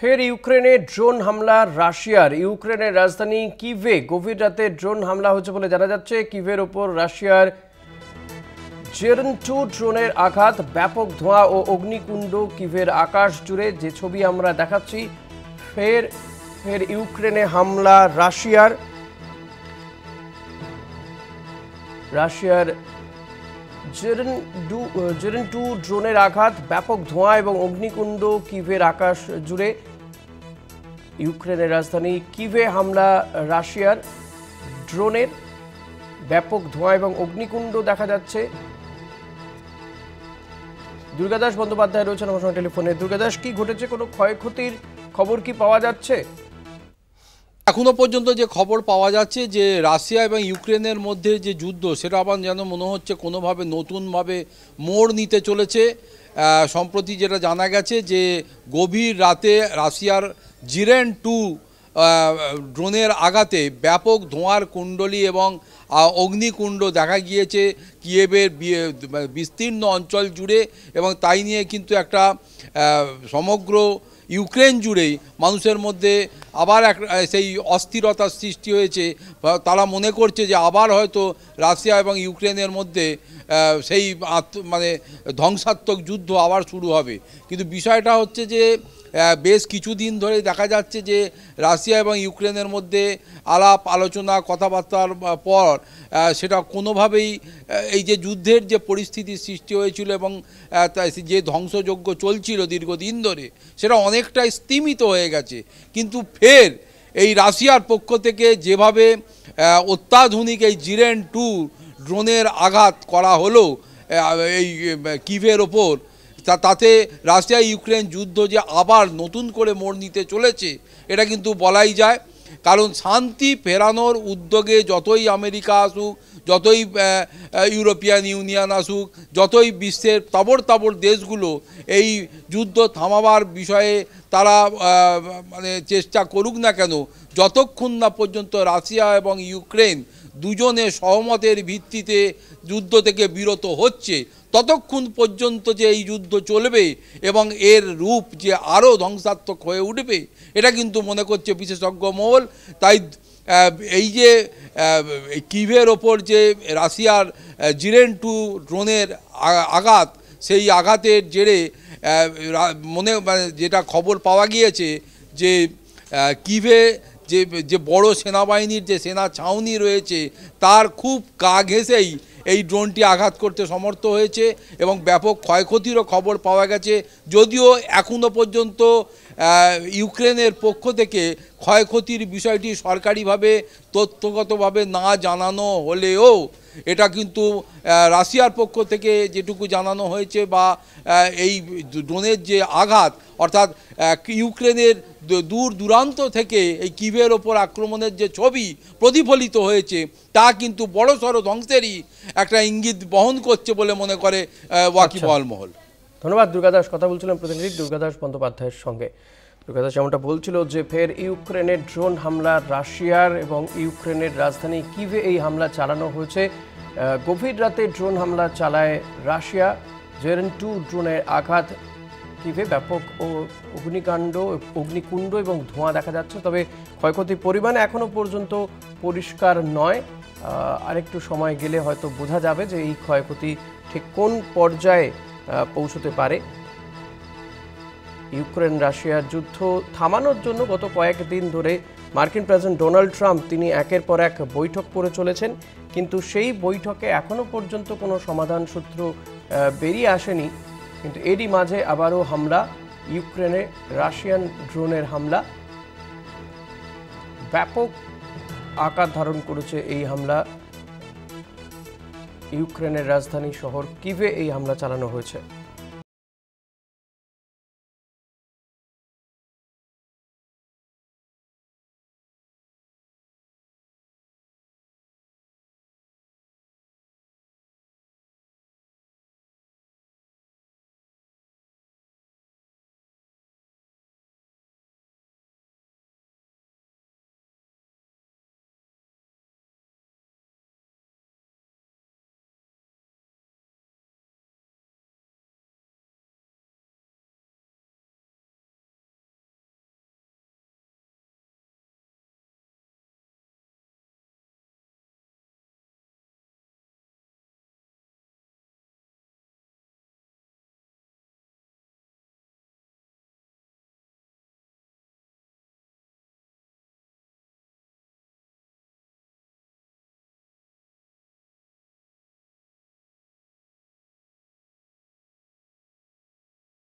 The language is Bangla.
ফের ইউক্রেনে ড্রোন হামলা রাশিয়ার। ইউক্রেনের রাজধানী কিভে গভীর রাতে ড্রোন হামলা হয়েছে বলে জানা যাচ্ছে। কিভের ওপর রাশিয়ার জেরেন-2 ড্রোনের আঘাত, ব্যাপক ধোঁয়া ও অগ্নিকুণ্ড কিভের আকাশ জুড়ে, যে ছবি আমরা দেখাচ্ছি। ফের ইউক্রেনে হামলা রাশিয়ার জেরেন-2 ড্রোনের আঘাত, ব্যাপক ধোঁয়া এবং অগ্নিকুণ্ড কিভের আকাশ জুড়ে। ইউক্রেনের রাজধানী কিভে হামলা রাশিয়ার ড্রোনের, ব্যাপক ধোঁয়া এবং অগ্নিকুণ্ড দেখা যাচ্ছে। দুর্গাদাস বন্দ্যোপাধ্যায় রয়েছেন আমার সঙ্গে টেলিফোনে। দুর্গাদাস, কি ঘটেছে? কোনো ক্ষয়ক্ষতির খবর কি পাওয়া যাচ্ছে? এখনো পর্যন্ত যে খবর পাওয়া যাচ্ছে যে রাশিয়া এবং ইউক্রেনের মধ্যে যে যুদ্ধ, সেটা আবার যেন মনে হচ্ছে কোনোভাবে নতুনভাবে মোড় নিতে চলেছে। সম্প্রতি যেটা জানা গেছে যে গভীর রাতে রাশিয়ার জিরেন-2 ড্রোনের আঘাতে ব্যাপক ধোঁয়ার কুণ্ডলী এবং অগ্নিকুণ্ড দেখা গিয়েছে কিয়েভের বিস্তীর্ণ অঞ্চল জুড়ে, এবং তাই নিয়ে কিন্তু একটা সমগ্র ইউক্রেন জুড়েই মানুষের মধ্যে আবার সেই অস্থিরতার সৃষ্টি হয়েছে। তারা মনে করছে যে আবার হয়তো রাশিয়া এবং ইউক্রেনের মধ্যে সেই ধ্বংসাত্মক যুদ্ধ আবার শুরু হবে। কিন্তু বিষয়টা হচ্ছে যে বেশ কিছুদিন ধরে দেখা যাচ্ছে যে রাশিয়া এবং ইউক্রেনের মধ্যে আলাপ আলোচনা কথাবার্তার পর সেটা কোনোভাবেই এই যে যুদ্ধের যে পরিস্থিতির সৃষ্টি হয়েছিল এবং যে ধ্বংসযজ্ঞ চলছিল দীর্ঘদিন ধরে, সেটা অনেকটাই স্তিমিত হয়ে গেছে। কিন্তু ফের এই রাশিয়ার পক্ষ থেকে যেভাবে অত্যাধুনিক এই জিরেন-2 ড্রোনের আঘাত করা হলো এই কিভের ওপর, তাতে রাশিয়া ইউক্রেন যুদ্ধ যে আবার নতুন করে মোড় নিতে চলেছে এটা কিন্তু বলাই যায়। কারণ শান্তি ফেরানোর উদ্যোগে যতই আমেরিকা আসুক, যতই ইউরোপিয়ান ইউনিয়ন আসুক, যতই বিশ্বের তাবড় দেশগুলো এই যুদ্ধ থামাবার বিষয়ে তারা চেষ্টা করুক না কেন, যতক্ষণ না পর্যন্ত রাশিয়া এবং ইউক্রেন দুজনে সহমতের ভিত্তিতে যুদ্ধ থেকে বিরত হচ্ছে, ততক্ষণ পর্যন্ত যে এই যুদ্ধ চলবে এবং এর রূপ যে আরও ধ্বংসাত্মক হয়ে উঠবে, এটা কিন্তু মনে করছে বিশেষজ্ঞ মহল। তাই এই যে কিভের ওপর যে রাশিয়ার জিরেন-2 ড্রোনের আঘাত, সেই আঘাতের জেরে যেটা খবর পাওয়া গিয়েছে যে কিভে যে বড় সেনাবাহিনীর যে সেনা ছাউনি রয়েছে তার খুব গা ঘেঁষেই এই ড্রোনটি আঘাত করতে সমর্থ হয়েছে এবং ব্যাপক ক্ষয়ক্ষতিরও খবর পাওয়া গেছে। যদিও এখনও পর্যন্ত ইউক্রেনের পক্ষ থেকে ক্ষয়ক্ষতির বিষয়টি সরকারিভাবে তথ্যগতভাবে না জানানো হলেও এটা কিন্তু রাশিয়ার পক্ষ থেকে যেটুকু জানানো হয়েছে বা এই ড্রোনের যে আঘাত, অর্থাৎ ইউক্রেনের দূর দূরান্ত থেকে এই কিভের ওপর আক্রমণের যে ছবি প্রতিফলিত হয়েছে, তা কিন্তু বড়সড় ধ্বংসেরই একটা ইঙ্গিত বহন করছে বলে মনে করে ওয়াকিবহাল মহল। ধন্যবাদ দুর্গাদাস। কথা বলছিলাম প্রতিনিধি দুর্গাদাস বন্দ্যোপাধ্যায়ের সঙ্গে। দুর্গাদাস যেমনটা বলছিল যে ফের ইউক্রেনের ড্রোন হামলা রাশিয়ার এবং ইউক্রেনের রাজধানী কিভে এই হামলা চালানো হয়েছে। গভীর রাতে ড্রোন হামলা চালায় রাশিয়া। জেরেন-2 ড্রোনের আঘাত, কিভে ব্যাপক অগ্নিকুণ্ড এবং ধোঁয়া দেখা যাচ্ছে। তবে ক্ষয়ক্ষতির পরিমাণ এখনও পর্যন্ত পরিষ্কার নয়। আরেকটু সময় গেলে হয়তো বোঝা যাবে যে এই ক্ষয়ক্ষতি ঠিক কোন পর্যায়ে পৌঁছতে পারে। ইউক্রেন রাশিয়ার যুদ্ধ থামানোর জন্য গত কয়েকদিন ধরে মার্কিন প্রেসিডেন্ট ডোনাল্ড ট্রাম্প তিনি একের পর এক বৈঠক করে চলেছেন, কিন্তু সেই বৈঠকে এখনও পর্যন্ত কোনো সমাধান সূত্র বেরিয়ে আসেনি। কিন্তু এরই মাঝে আবারও হামলা, ইউক্রেনে রাশিয়ান ড্রোনের হামলা, ব্যাপক আকার ধারণ করেছে এই হামলা। ইউক্রেনের রাজধানী শহর কিভে এই হামলা চালানো হয়েছে।